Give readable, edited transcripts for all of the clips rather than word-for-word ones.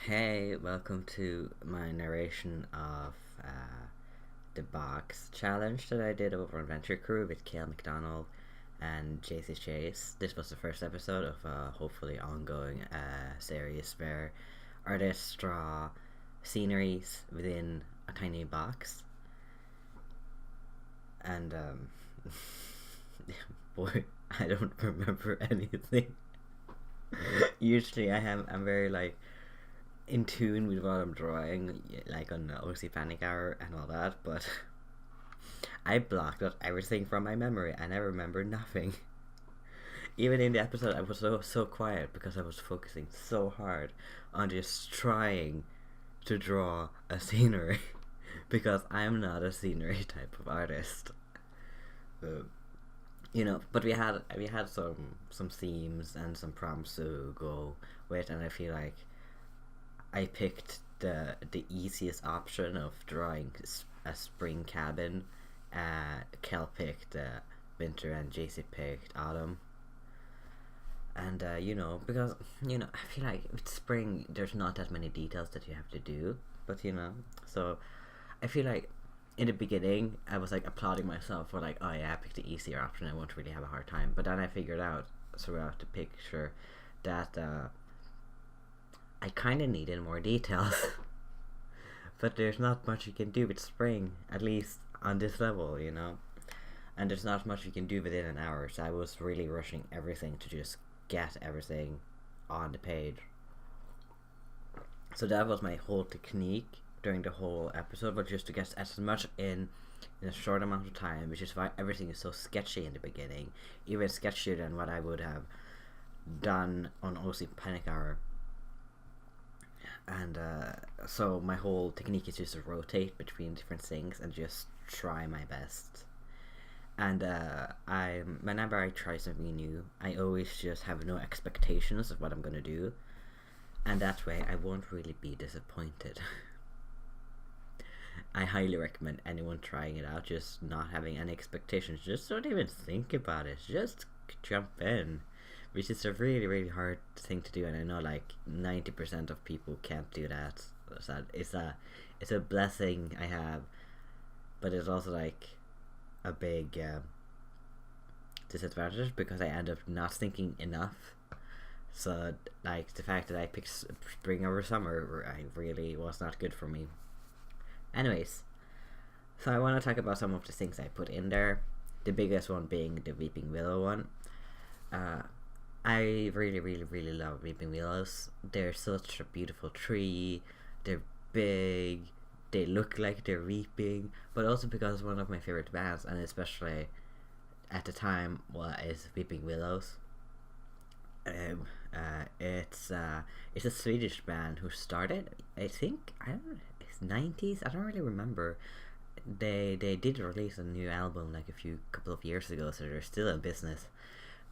Hey, welcome to my narration of the box challenge that I did over on Venture Crew with Kale McDonald and JC Chase. This was the first episode of a hopefully ongoing series where artists draw sceneries within a tiny box. And, boy, I don't remember anything. Usually I'm very in tune with what I'm drawing, like on the OC Panic Hour and all that, but I blocked out everything from my memory and I remember nothing. Even in the episode, I was so quiet because I was focusing so hard on just trying to draw a scenery because I'm not a scenery type of artist. But we had some themes and some prompts to go with, and I feel like I picked the easiest option of drawing a spring cabin. Kel picked winter and JC picked autumn. And because I feel like with spring there's not that many details that you have to do, but so I feel like in the beginning I was like applauding myself for like, oh yeah, I picked the easier option, I won't really have a hard time. But then I figured out throughout the picture that I kind of needed more details. But there's not much you can do with spring, at least on this level, and there's not much you can do within an hour, so I was really rushing everything to just get everything on the page. So that was my whole technique during the whole episode, but just to get as much in a short amount of time, which is why everything is so sketchy in the beginning, even sketchier than what I would have done on OC Panic Hour. And so my whole technique is just to rotate between different things and just try my best. And whenever I try something new, I always just have no expectations of what I'm gonna do, and that way I won't really be disappointed. I highly recommend anyone trying it out, just not having any expectations. Just don't even think about it. Just jump in, which is a really, really hard thing to do, and I know like 90% of people can't do that. So it's a blessing I have, but it's also like a big disadvantage because I end up not thinking enough. So like the fact that I picked spring over summer, I really was not good for me. Anyways, so I want to talk about some of the things I put in there. The biggest one being the Weeping Willow one. I really, really, really love Weeping Willows. They're such a beautiful tree. They're big. They look like they're weeping, but also because one of my favorite bands, and especially at the time, is Weeping Willows. It's a Swedish band who started, I think, I don't know, it's 90s. I don't really remember. They did release a new album like a couple of years ago, so they're still in business.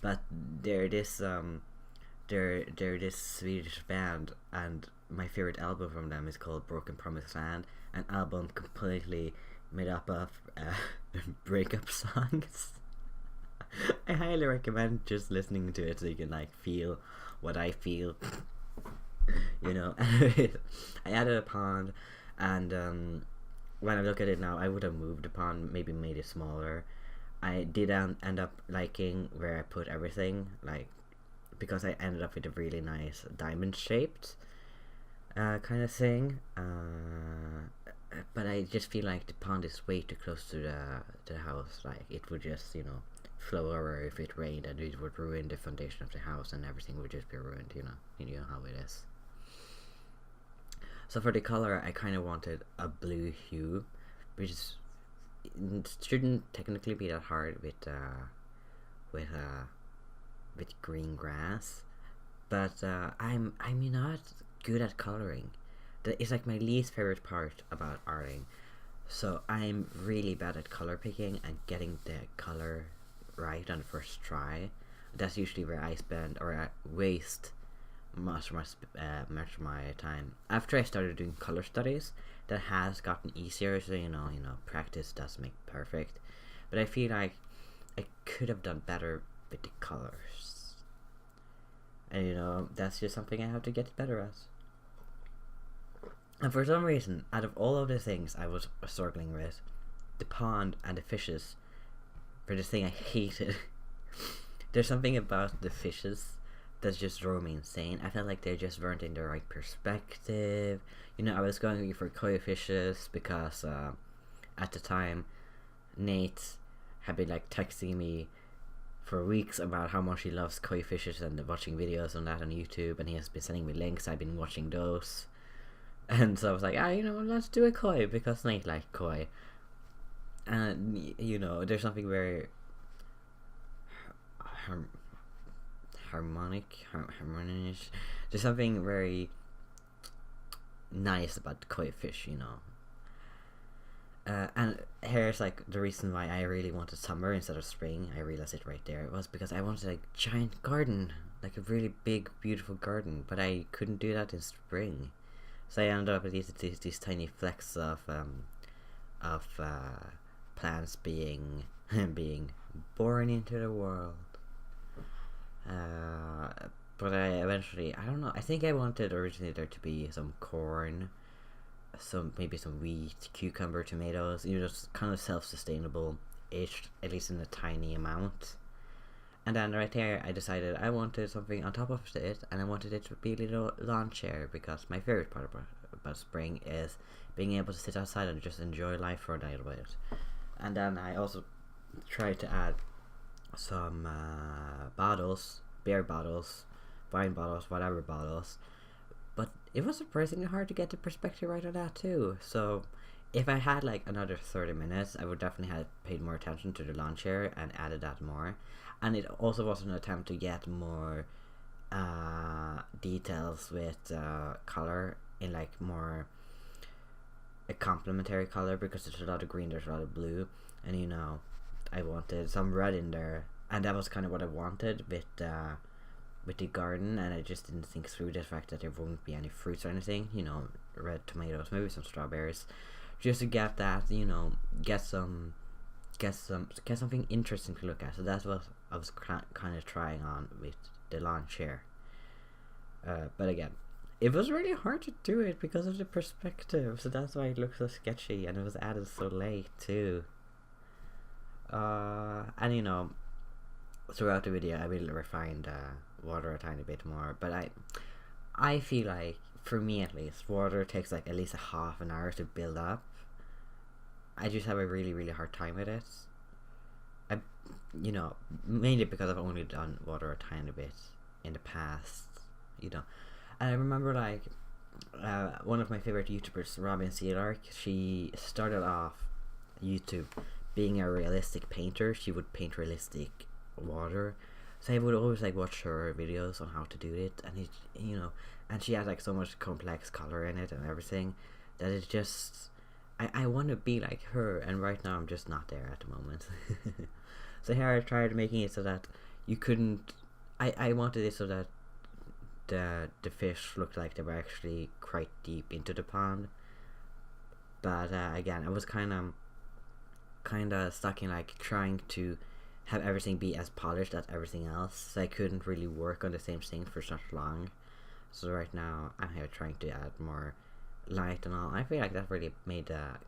But they're this Swedish band, and my favorite album from them is called Broken Promised Land, an album completely made up of breakup songs. I highly recommend just listening to it so you can like feel what I feel. I added a pond, and when I look at it now, I would have moved the pond, maybe made it smaller. I did end up liking where I put everything, like, because I ended up with a really nice diamond shaped kind of thing. But I just feel like the pond is way too close to the house. Like it would just flow over if it rained, and it would ruin the foundation of the house, and everything would just be ruined. You know how it is. So for the color, I kind of wanted a blue hue, which is, it shouldn't technically be that hard with green grass, but I'm not good at coloring. It's like my least favorite part about arting. So I'm really bad at color picking and getting the color right on the first try. That's usually where I spend or I waste much of my time. After I started doing color studies, that has gotten easier. So practice does make perfect. But I feel like I could have done better with the colors, and that's just something I have to get better at. And for some reason, out of all of the things I was struggling with, the pond and the fishes were the thing I hated. There's something about the fishes that just drove me insane. I felt like they just weren't in the right perspective. You know, I was going for koi fishes because at the time, Nate had been like texting me for weeks about how much he loves koi fishes and watching videos on that on YouTube, and he has been sending me links. I've been watching those, and so I was like, let's do a koi because Nate liked koi. And you know, there's something very harmonious. There's something very nice about the koi fish, you know. And here's like the reason why I really wanted summer instead of spring. I realized it right there. It was because I wanted a giant garden, like a really big, beautiful garden, but I couldn't do that in spring. So I ended up with these tiny flecks of plants being being born into the world. But I eventually, I don't know, I think I wanted originally there to be some corn, maybe some wheat, cucumber, tomatoes, you know, just kind of self-sustainable ish, at least in a tiny amount. And then right there I decided I wanted something on top of it, and I wanted it to be a little lawn chair, because my favorite part about spring is being able to sit outside and just enjoy life for a little bit. And then I also tried to add some bottles, beer bottles, wine bottles, whatever bottles, but it was surprisingly hard to get the perspective right on that too. So if I had like another 30 minutes, I would definitely have paid more attention to the lawn chair and added that more. And it also was an attempt to get more details with color in like more a complementary color, because there's a lot of green, there's a lot of blue, and you know, I wanted some red in there, and that was kind of what I wanted with the garden. And I just didn't think through the fact that there wouldn't be any fruits or anything, you know, red tomatoes, maybe some strawberries, just to get that, you know, get something interesting to look at. So that's what I was kind of trying on with the lawn chair. But again, it was really hard to do it because of the perspective, so that's why it looks so sketchy, and it was added so late too. And you know, throughout the video I will refine the water a tiny bit more, but I feel like, for me at least, water takes like at least a half an hour to build up. I just have a really, really hard time with it. You know, mainly because I've only done water a tiny bit in the past, you know. And I remember like one of my favorite YouTubers, Robin Sealark, she started off YouTube being a realistic painter. She would paint realistic water, so I would always like watch her videos on how to do it, and it, you know, and she has like so much complex color in it and everything that it's just, I want to be like her, and right now I'm just not there at the moment. So here I tried making it so that you couldn't, I wanted it so that the fish looked like they were actually quite deep into the pond, but again, I was kind of stuck in like trying to have everything be as polished as everything else, so I couldn't really work on the same thing for such long. So right now I'm here trying to add more light and all. I feel like that really made a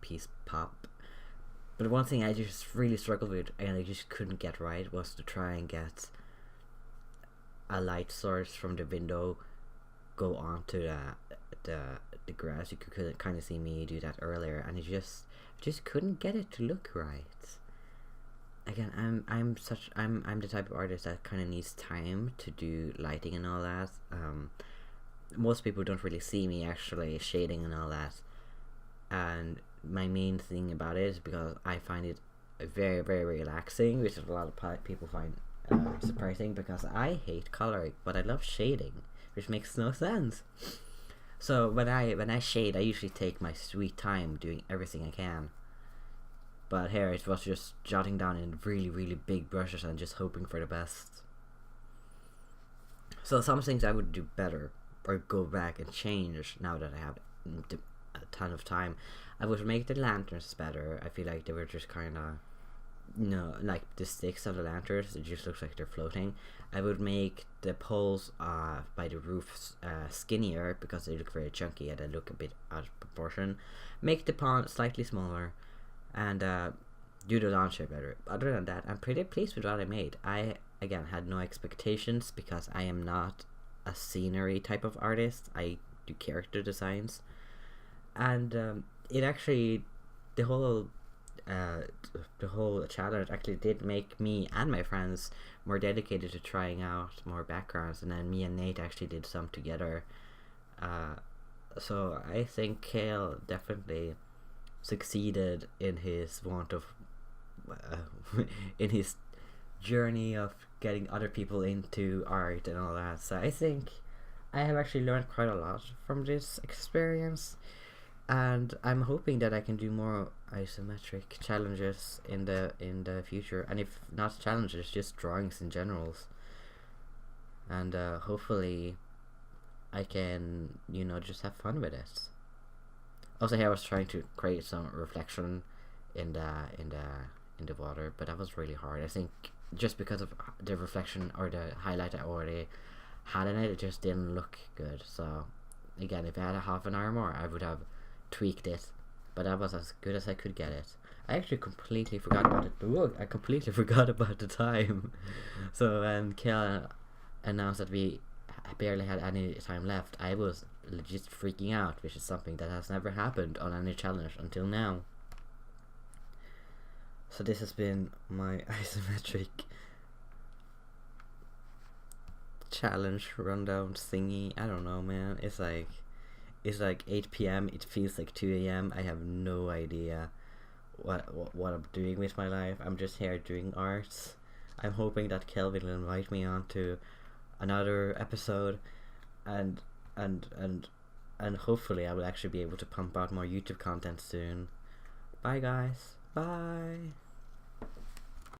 piece pop. But one thing I just really struggled with, and I just couldn't get right, was to try and get a light source from the window go onto the grass. You could kind of see me do that earlier, and I just couldn't get it to look right. Again, I'm the type of artist that kind of needs time to do lighting and all that. Most people don't really see me actually shading and all that, and my main thing about it is because I find it very, very relaxing, which a lot of people find surprising, because I hate coloring but I love shading, which makes no sense. So when I shade, I usually take my sweet time doing everything I can. But here it was just jotting down in really, really big brushes and just hoping for the best. So some things I would do better or go back and change now that I have a ton of time. I would make the lanterns better. I feel like they were just kind of, you know, like the sticks of the lanterns, it just looks like they're floating. I would make the poles by the roof skinnier because they look very chunky and they look a bit out of proportion. Make the pond slightly smaller, and do the lawn chair better. Other than that, I'm pretty pleased with what I made. I again had no expectations because I am not a scenery type of artist. I do character designs, and it actually the whole challenge actually did make me and my friends more dedicated to trying out more backgrounds, and then me and Nate actually did some together. So I think Kale definitely succeeded in his want of in his journey of getting other people into art and all that. So I think I have actually learned quite a lot from this experience, and I'm hoping that I can do more isometric challenges in the future, and if not challenges, just drawings in generals. And hopefully I can, just have fun with it. Also, here I was trying to create some reflection in the water, but that was really hard. I think just because of the reflection or the highlight I already had in it, it just didn't look good. So again, if I had a half an hour more, I would have tweaked it, but that was as good as I could get it. I actually completely forgot about it. Look, I completely forgot about the time. So when Kayla announced that we barely had any time left, I was legit freaking out, which is something that has never happened on any challenge until now. So this has been my isometric challenge rundown thingy. I don't know, man. It's like 8 p.m. It feels like 2 a.m. I have no idea what I'm doing with my life. I'm just here doing art. I'm hoping that Kelvin will invite me on to another episode, and hopefully I will actually be able to pump out more YouTube content soon. Bye guys. Bye.